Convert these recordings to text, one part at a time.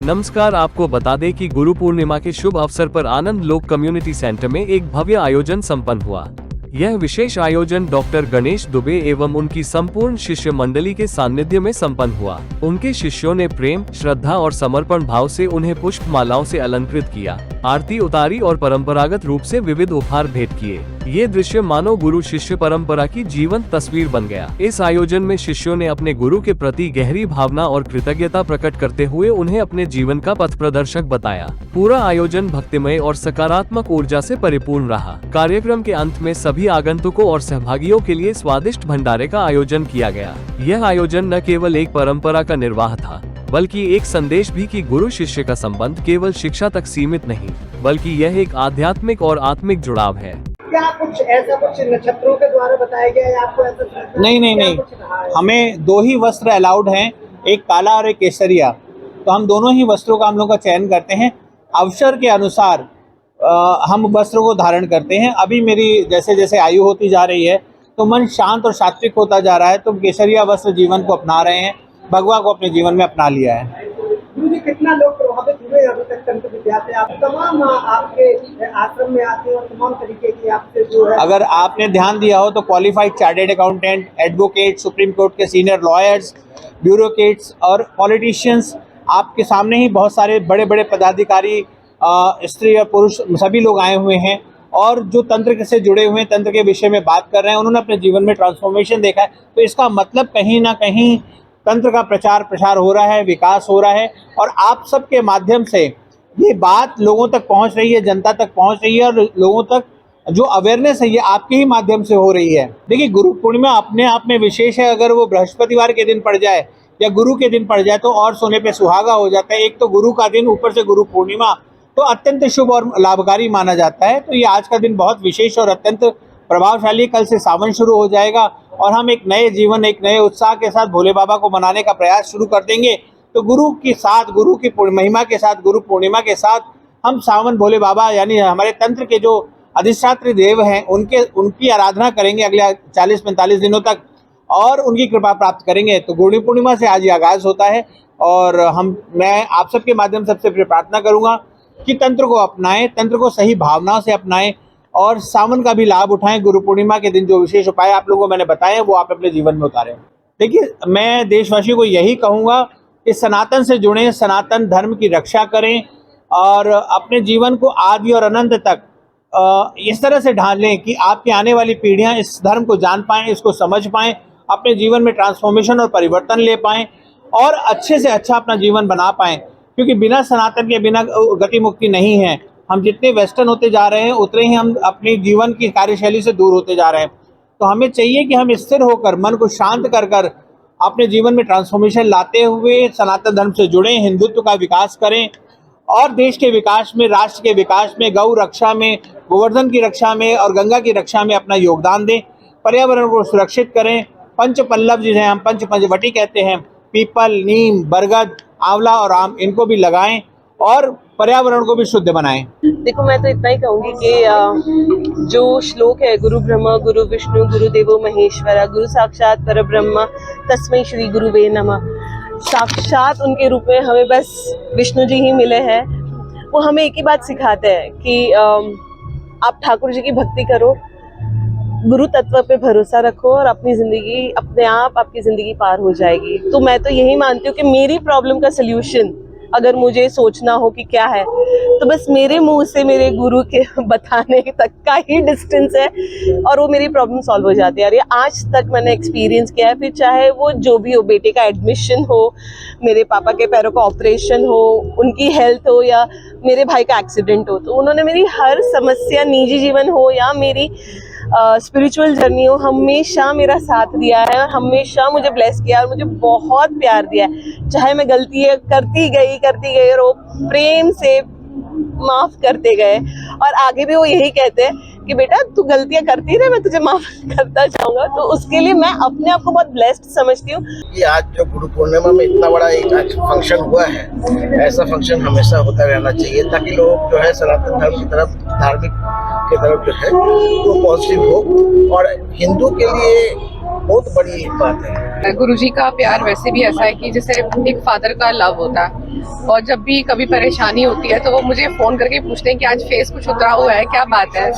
नमस्कार, आपको बता दें कि गुरु पूर्णिमा के शुभ अवसर पर आनंद लोक कम्युनिटी सेंटर में एक भव्य आयोजन संपन्न हुआ। यह विशेष आयोजन डॉक्टर गणेश दुबे एवं उनकी संपूर्ण शिष्य मंडली के सानिध्य में संपन्न हुआ। उनके शिष्यों ने प्रेम, श्रद्धा और समर्पण भाव से उन्हें पुष्प मालाओं से अलंकृत किया, आरती उतारी और परंपरागत रूप से विविध उपहार भेंट किए। ये दृश्य मानो गुरु शिष्य परंपरा की जीवंत तस्वीर बन गया। इस आयोजन में शिष्यों ने अपने गुरु के प्रति गहरी भावना और कृतज्ञता प्रकट करते हुए उन्हें अपने जीवन का पथ प्रदर्शक बताया। पूरा आयोजन भक्तिमय और सकारात्मक ऊर्जा से परिपूर्ण रहा। कार्यक्रम के अंत में सभी आगंतुकों और सहभागियों के लिए स्वादिष्ट भंडारे का आयोजन किया गया। यह आयोजन न केवल एक परंपरा का निर्वाह था, बल्कि एक संदेश भी कि गुरु शिष्य का संबंध केवल शिक्षा तक सीमित नहीं, बल्कि यह एक आध्यात्मिक और आत्मिक जुड़ाव है। क्या कुछ नक्षत्रों के द्वारा बताया गया है आपको? ऐसा नहीं, हमें 2 ही वस्त्र अलाउड हैं, एक काला और एक केसरिया। तो हम दोनों ही वस्त्रों का हम लोग का चयन करते हैं। अवसर के अनुसार हम वस्त्रों को धारण करते हैं। अभी मेरी जैसे जैसे आयु होती जा रही है तो मन शांत और सात्विक होता जा रहा है, तो केसरिया वस्त्र जीवन को अपना रहे हैं, भगवा को अपने जीवन में अपना लिया है। गुरुजी, कितना लोग प्रभावित हुए अभी तक तंत्र विद्या से? आप तमाम आपके आश्रम में आते हैं और तमाम तरीके की आपसे जो है, अगर आपने ध्यान दिया हो तो qualified chartered accountant, advocate, supreme court के सीनियर लॉयर्स, ब्यूरोक्रेट्स और पॉलिटिशियंस, आपके सामने ही बहुत सारे बड़े बड़े पदाधिकारी, स्त्री और पुरुष सभी लोग आए हुए हैं और जो तंत्र से जुड़े हुए हैं, तंत्र के विषय में बात कर रहे हैं। उन्होंने अपने जीवन में ट्रांसफॉर्मेशन देखा है। तो इसका मतलब कहीं ना कहीं तंत्र का प्रचार प्रसार हो रहा है, विकास हो रहा है और आप सबके माध्यम से ये बात लोगों तक पहुंच रही है, जनता तक पहुंच रही है और लोगों तक जो अवेयरनेस है ये आपके ही माध्यम से हो रही है। देखिए, गुरु पूर्णिमा अपने आप में विशेष है। अगर वो बृहस्पतिवार के दिन पड़ जाए या गुरु के दिन पड़ जाए तो और सोने पे सुहागा हो जाता है। एक तो गुरु का दिन, ऊपर से गुरु पूर्णिमा, तो अत्यंत शुभ और लाभकारी माना जाता है। तो ये आज का दिन बहुत विशेष और अत्यंत प्रभावशाली। कल से सावन शुरू हो जाएगा और हम एक नए जीवन, एक नए उत्साह के साथ भोले बाबा को मनाने का प्रयास शुरू कर देंगे। तो गुरु के साथ, गुरु की महिमा के साथ, गुरु पूर्णिमा के साथ हम सावन भोले बाबा यानी हमारे तंत्र के जो अधिष्ठात्री देव हैं उनकी आराधना करेंगे अगले 40-45 दिनों तक और उनकी कृपा प्राप्त करेंगे। तो गुरु पूर्णिमा से आज ये आगाज होता है और मैं आप सबके माध्यम सबसे प्रार्थना करूँगा कि तंत्र को अपनाएं, तंत्र को सही भावनाओं से अपनाएं और सावन का भी लाभ उठाएं। गुरु पूर्णिमा के दिन जो विशेष उपाय आप लोगों को मैंने बताए वो आप अपने जीवन में उतारें। देखिए, मैं देशवासियों को यही कहूँगा कि सनातन से जुड़ें, सनातन धर्म की रक्षा करें और अपने जीवन को आदि और अनंत तक इस तरह से ढालें कि आपकी आने वाली पीढ़ियाँ इस धर्म को जान पाएँ, इसको समझ पाएँ, अपने जीवन में ट्रांसफॉर्मेशन और परिवर्तन ले पाएँ और अच्छे से अच्छा अपना जीवन बना पाएँ। क्योंकि बिना सनातन के बिना गति मुक्ति नहीं है। हम जितने वेस्टर्न होते जा रहे हैं उतने ही हम अपनी जीवन की कार्यशैली से दूर होते जा रहे हैं। तो हमें चाहिए कि हम स्थिर होकर, मन को शांत कर कर अपने जीवन में ट्रांसफॉर्मेशन लाते हुए सनातन धर्म से जुड़ें, हिंदुत्व का विकास करें और देश के विकास में, राष्ट्र के विकास में, गौ रक्षा में, गोवर्धन की रक्षा में और गंगा की रक्षा में अपना योगदान दें। पर्यावरण को सुरक्षित करें। पंच पल्लव जिसे हम पंचवटी कहते हैं, पीपल, नीम, बरगद, आंवला और आम, इनको भी लगाएं और पर्यावरण को भी शुद्ध बनाएं। देखो, मैं तो इतना ही कहूंगी कि जो श्लोक है, गुरु ब्रह्मा गुरु विष्णु गुरुदेवो महेश्वरा, गुरु साक्षात परब्रह्म तस्मै श्री गुरुवे नमः। साक्षात उनके रूप में हमें बस विष्णु जी ही मिले हैं। वो हमें एक ही बात सिखाते हैं कि आप ठाकुर जी की भक्ति करो, गुरु तत्व पे भरोसा रखो और अपनी जिंदगी अपने आप आपकी जिंदगी पार हो जाएगी। तो मैं तो यही मानती हूँ कि मेरी प्रॉब्लम का सल्यूशन अगर मुझे सोचना हो कि क्या है, तो बस मेरे मुंह से मेरे गुरु के बताने तक का ही डिस्टेंस है और वो मेरी प्रॉब्लम सॉल्व हो जाती है। और ये आज तक मैंने एक्सपीरियंस किया है। फिर चाहे वो जो भी हो, बेटे का एडमिशन हो, मेरे पापा के पैरों का ऑपरेशन हो, उनकी हेल्थ हो या मेरे भाई का एक्सीडेंट हो, तो उन्होंने मेरी हर समस्या, निजी जीवन हो या मेरी स्पिरिचुअल जर्नी हो, हमेशा मेरा साथ दिया है और हमेशा मुझे ब्लेस किया और मुझे बहुत प्यार दिया है। चाहे मैं गलती करती गई और वो प्रेम से माफ करते गए और आगे भी वो यही कहते हैं कि बेटा तू गलतियां करती रहे, मैं तुझे माफ करता जाऊंगा। तो उसके लिए मैं अपने आप को बहुत ब्लेस्ड समझती हूँ कि आज जो गुरु पूर्णिमा में इतना बड़ा एक आज फंक्शन हुआ है, ऐसा फंक्शन हमेशा होता रहना चाहिए ताकि लोग जो है सनातन धर्म की तरफ, धार्मिक की तरफ जो है वो पॉजिटिव हो और हिंदू के लिए बहुत बड़ी बात है। गुरुजी का प्यार वैसे भी ऐसा है कि जैसे एक फादर का लव होता है, और जब भी कभी परेशानी होती है तो वो मुझे फ़ोन करके पूछते हैं कि आज फेस कुछ उतरा हुआ है, क्या बात है।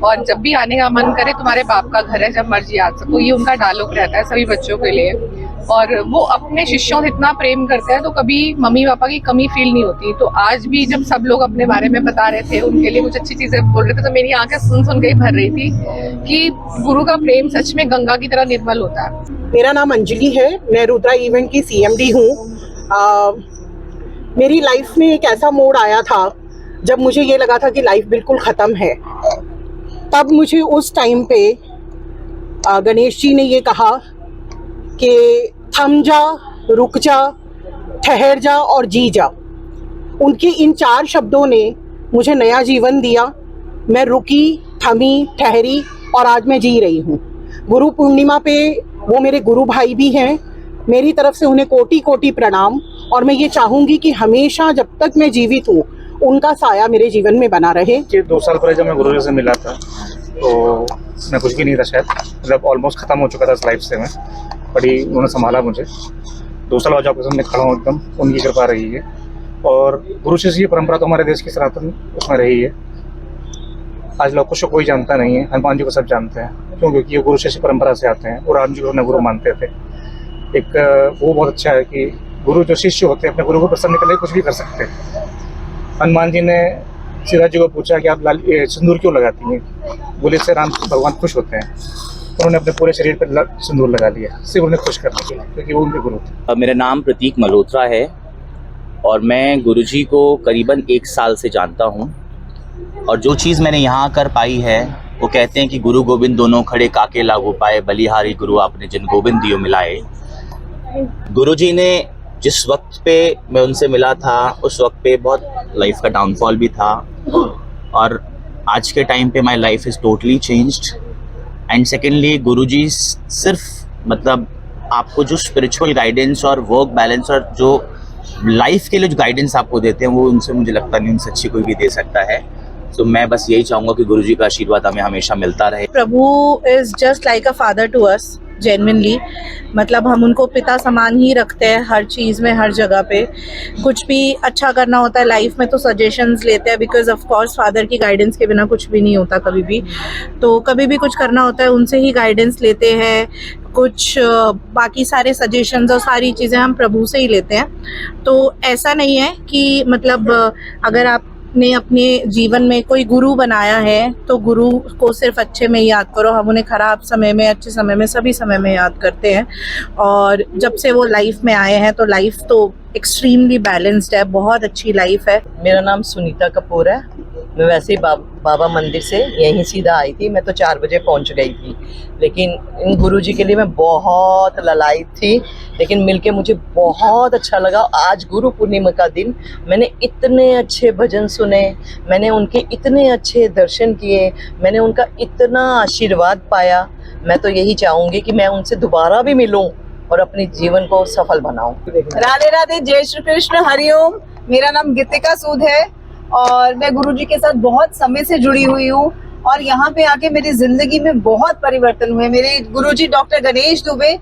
और जब भी आने का मन करे तुम्हारे बाप का घर है, जब मर्जी आ सको, ये उनका डायलॉग रहता है सभी बच्चों के लिए। और वो अपने शिष्यों से इतना प्रेम करते हैं तो कभी मम्मी पापा की कमी फील नहीं होती। तो आज भी जब सब लोग अपने बारे में बता रहे थे, उनके लिए कुछ अच्छी चीज़ें बोल रहे थे, तो मेरी आंखें सुन सुन के ही भर रही थी कि गुरु का प्रेम सच में गंगा की तरह निर्मल होता है। मेरा नाम अंजलि है, मैं रुद्रा इवेंट की CMD हूँ। मेरी लाइफ में एक ऐसा मोड़ आया था जब मुझे ये लगा था कि लाइफ बिल्कुल ख़त्म है। तब मुझे उस टाइम पे गणेश जी ने ये कहा कि थम जा, रुक जा, ठहर जा और जी जा। उनके इन 4 शब्दों ने मुझे नया जीवन दिया। मैं रुकी, थमी, ठहरी और आज मैं जी रही हूँ। गुरु पूर्णिमा पे वो मेरे गुरु भाई भी हैं। मेरी तरफ से उन्हें कोटि कोटि प्रणाम। और मैं ये चाहूँगी कि हमेशा जब तक मैं जीवित हूँ उनका साया मेरे जीवन में बना रहे। 2 साल पहले जब मैं गुरुजी से मिला था तो मैं कुछ भी नहीं था, शायद मतलब ऑलमोस्ट ख़त्म हो चुका था इस लाइफ से मैं, बड़ी उन्होंने संभाला मुझे। 2 साल बाद आपके सामने खड़ा हूँ, एकदम उनकी कृपा रही है। और गुरु शिष्य की परंपरा तो हमारे देश की सनातन उसमें रही है। आज लोग को कोई जानता नहीं है, हनुमान जी को सब जानते हैं, क्यों? क्योंकि ये गुरु शिष्य परंपरा से आते हैं और राम जी को अपने गुरु मानते थे। एक वो बहुत अच्छा है कि गुरु जो शिष्य होते हैं अपने गुरु को प्रसन्न करने के लिए कुछ भी कर सकते हैं। हनुमान जी ने सीता जी को पूछा कि आप सिंदूर क्यों लगाती हैं? बोले से राम भगवान खुश होते हैं। उन्होंने अपने पूरे शरीर पर सिंदूर लगा दिया, सिर्फ उन्हें खुश करने के लिए, क्योंकि वो उनके गुरु थे। मेरा नाम प्रतीक मल्होत्रा है और मैं गुरुजी को करीबन 1 साल से जानता हूँ। और जो चीज़ मैंने यहाँ कर पाई है, वो कहते हैं कि गुरु गोविंद दोनों खड़े काके लागू पाए, बलिहारी गुरु आपने जिन गोविंद दियो मिलाए। गुरुजी ने जिस वक्त पे मैं उनसे मिला था उस वक्त पे बहुत लाइफ का डाउनफॉल भी था, और आज के टाइम पे my life is totally changed. And secondly Guruji सिर्फ मतलब आपको जो स्पिरिचुअल गाइडेंस और वर्क बैलेंस और जो लाइफ के लिए जो गाइडेंस आपको देते हैं, वो उनसे मुझे लगता नहीं उनसे अच्छी कोई भी दे सकता है। तो मैं बस यही चाहूँगा कि गुरुजी का आशीर्वाद हमें हमेशा मिलता रहे। प्रभु is just like a father to us, genuinely. मतलब हम उनको पिता समान ही रखते हैं हर चीज़ में, हर जगह पे। कुछ भी अच्छा करना होता है लाइफ में तो सजेशंस लेते हैं, बिकॉज ऑफ कोर्स फादर की गाइडेंस के बिना कुछ भी नहीं होता कभी भी। तो कभी भी कुछ करना होता है उनसे ही गाइडेंस लेते हैं। कुछ बाकी सारे सजेशंस और सारी चीज़ें हम प्रभु से ही लेते हैं। तो ऐसा नहीं है कि मतलब अगर आपने अपने जीवन में कोई गुरु बनाया है तो गुरु को सिर्फ अच्छे में याद करो। हम उन्हें ख़राब समय में, अच्छे समय में, सभी समय में याद करते हैं। और जब से वो लाइफ में आए हैं तो लाइफ तो एक्सट्रीमली बैलेंस्ड है, बहुत अच्छी लाइफ है। मेरा नाम सुनीता कपूर है। मैं वैसे ही बाबा मंदिर से यहीं सीधा आई थी। मैं तो 4 बजे पहुंच गई थी, लेकिन इन गुरुजी के लिए मैं बहुत ललायत थी। लेकिन मिलके मुझे बहुत अच्छा लगा। आज गुरु पूर्णिमा का दिन, मैंने इतने अच्छे भजन सुने, मैंने उनके इतने अच्छे दर्शन किए, मैंने उनका इतना आशीर्वाद पाया। मैं तो यही चाहूँगी कि मैं उनसे दोबारा भी मिलूँ और अपने जीवन को सफल बनाऊं। राधे राधे, जय श्री कृष्ण, हरिओम। मेरा नाम गीतिका सूद है और मैं गुरुजी के साथ बहुत समय से जुड़ी हुई हूँ और यहाँ पे आके मेरी जिंदगी में बहुत परिवर्तन हुए। मेरे गुरुजी डॉक्टर गणेश दुबे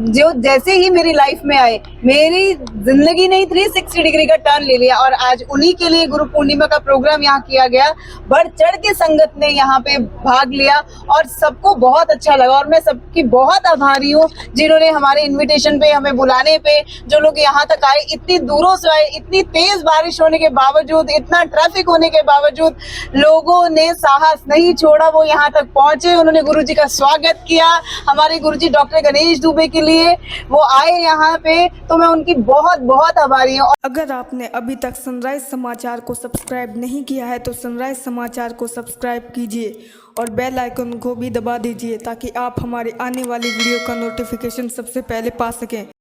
जो जैसे ही मेरी लाइफ में आए, मेरी जिंदगी ने 360 डिग्री का टर्न ले लिया। और आज उन्हीं के लिए गुरु पूर्णिमा का प्रोग्राम यहाँ किया गया। बढ़ चढ़ के संगत ने यहाँ पे भाग लिया और सबको बहुत अच्छा लगा। और मैं सबकी बहुत आभारी हूँ जिन्होंने हमारे इन्विटेशन पे, हमें बुलाने पे, जो लोग यहाँ तक आए, इतनी दूरों से आए। इतनी तेज बारिश होने के बावजूद, इतना ट्रैफिक होने के बावजूद लोगों ने साहस नहीं छोड़ा, वो यहाँ तक पहुंचे, उन्होंने गुरुजी का स्वागत किया। हमारे गुरुजी डॉक्टर गणेश दुबे के लिए वो आए यहाँ पे, तो मैं उनकी बहुत बहुत आभारी हूँ। अगर आपने अभी तक सनराइज समाचार को सब्सक्राइब नहीं किया है तो सनराइज समाचार को सब्सक्राइब कीजिए और बेल आइकन को भी दबा दीजिए ताकि आप हमारे आने वाली वीडियो का नोटिफिकेशन सबसे पहले पा सकें।